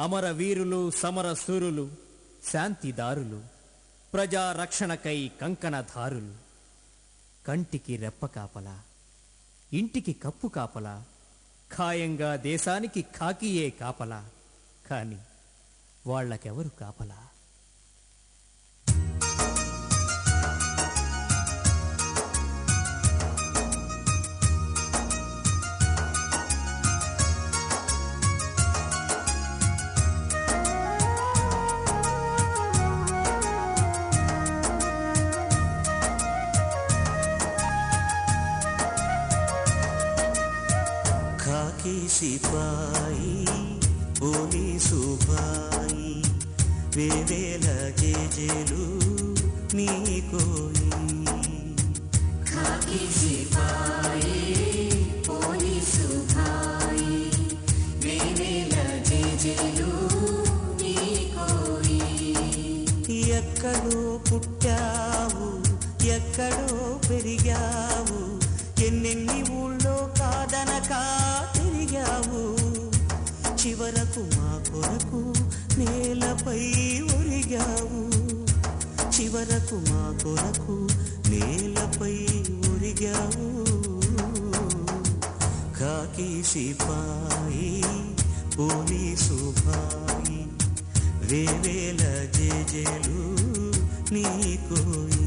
అమరవీరులు సమరసూరులు శాంతిదారులు ప్రజారక్షణకై కంకణధారులు. కంటికి రెప్ప కాపలా, ఇంటికి కప్పు కాపలా, ఖాయంగా దేశానికి ఖాకీయే కాపలా. కాని వాళ్ళకెవరు కాపలా? खाकी सिपाही పోలీసు భాయి వేవేల జేజేలు నీకోయి. खाकी सिपाही పోలీసు భాయి వేవేల జేజేలు నీకోయి. ఎక్కడో పుట్టావు, ఎక్కడో పెరిగావు, ఎన్నెన్ని ఊళ్ళో కాదనక తిరిగావు. చివరకు మా కొరకు నేలపై ఒరిగావు, చివరకు మా కొరకు నేలపై ఒరిగావు. ఖాకీ సిపాయి పోలీసు భాయి వేవేల జేజేలు నీకోయి.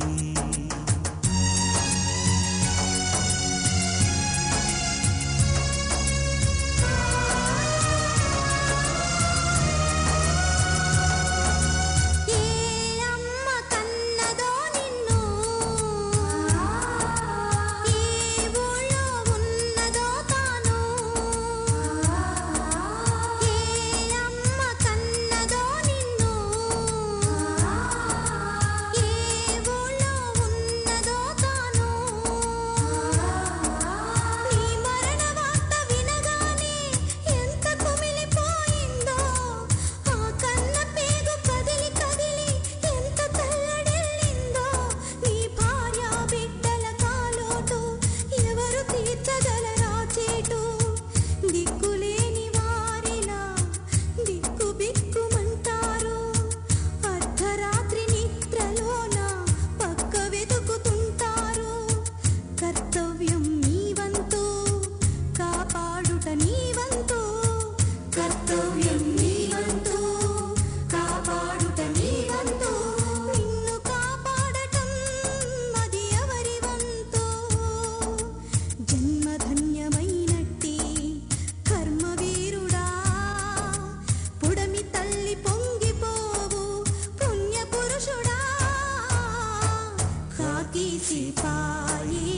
सिपाही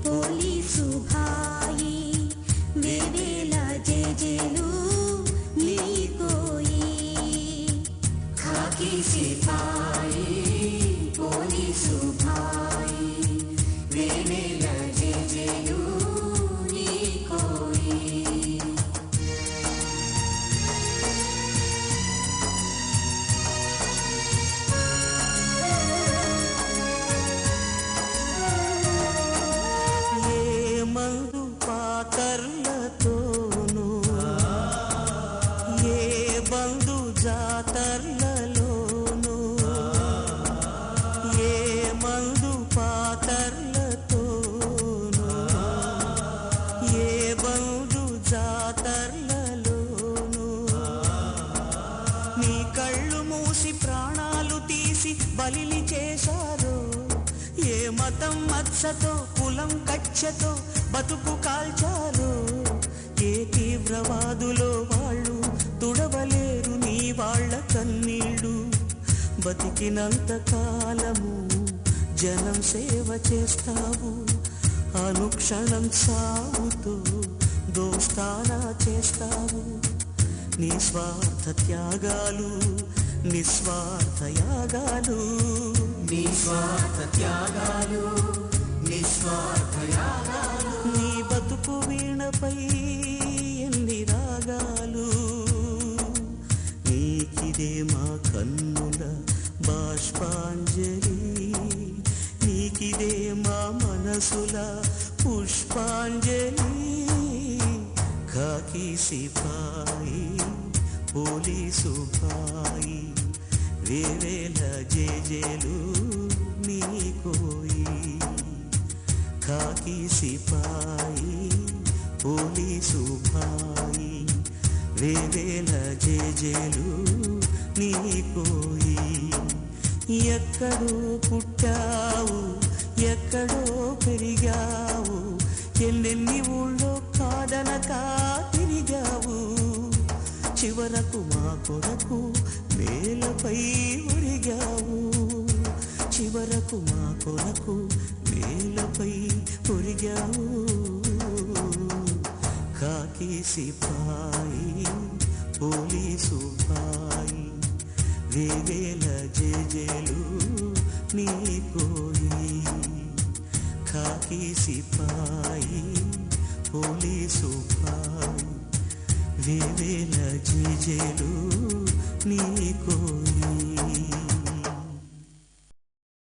పోలీసు భాయి వేవేల జేజేలు నీకోయి. ఖాకీ సిపాయి పోలీసు భాయి వేవేల జేజేలు నీకోయి. పాతర్లతోనూ ఏ బంధు జాతర్లలోనూ, ఏ మందు పాతర్లతోనూ, ఏ బంధు జాతర్లలోనూ నీ కళ్ళు మూసి ప్రాణాలు తీసి బలిని చేశారు. ఏ మతం మత్సతో కులం కక్షతో బతుకు కాల్చారు. ఏ తీవ్రవాదులో వాళ్ళు తుడవలేరు నీ వాళ్ళ కన్నీళ్ళు. బతికినంత కాలము జనం సేవ చేస్తావు, అనుక్షణం సాగుతూ దోస్తానా చేస్తావు. నిస్వార్థ త్యాగాలు నిస్వార్థ యాగాలు, నిస్వార్థ త్యాగాలు నిస్వార్థ యాగాలు. నీ బతుకు వీణపై ఎన్ని రాగాలు. నీకిదే మా కన్నుల బాష్పాంజలి, నీకిదే మా మనసుల పుష్పాంజలి. ఖాకీ సిపాయి పోలీసు భాయి వేవేల జేజేలు నీకోయి ఖాకీ సిపాయి పోలీసు భాయి వేవేల జేజేలు నీకోయి ఎక్కడో పుట్టావు ఎక్కడో పెరిగావు ఎన్నెన్ని ఊళ్ళో కాదనక తిరిగావు చివరకు మా కొరకు నేలపై ఒరిగావు చివరకు మా కొరకు నేలపై ఒరిగావు ఖాకీ సిపాయి పోలీసు భాయి వేవేల జేజేలు నీకోయి ఖాకీ సిపాయి పోలీసు భాయి వేవేల జేజేలు నీకోయి